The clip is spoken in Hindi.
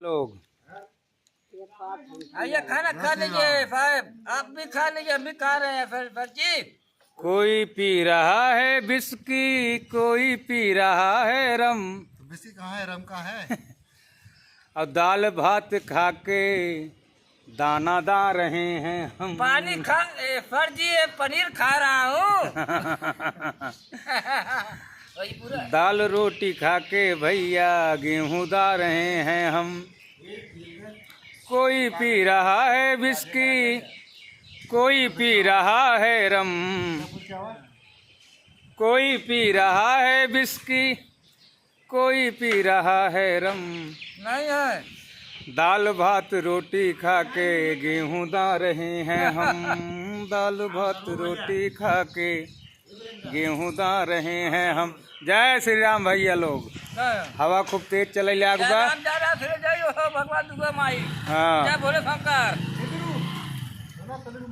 लोग आइए खाना खा लीजिए साहब, आप भी खा लीजिए, हम भी खा रहे हैं सर जी। कोई पी रहा है विस्की, कोई पी रहा है रम, तो बिस्की कहाँ है, रम कहाँ है? और दाल भात खा के दाना दा रहे हैं हम। पानी खा सर जी, ये पनीर खा रहा हूँ। वही पूरा दाल रोटी खा के भैया गेहूं दा रहे हैं हम। कोई पी रहा है विस्की, कोई पी रहा है रम, कोई पी रहा है विस्की, कोई पी रहा है रम। नहीं है। दाल भात रोटी खा के गेहूं दा रहे हैं हम। दाल भात रोटी खा के गेहूं दा रहे हैं हम। जय श्री राम भैया लोग। हवा खूब तेज चले आगुबा। राम जा रहा फिर जाइयो भगवान दुर्गा माई। हाँ जय भोले शंकर।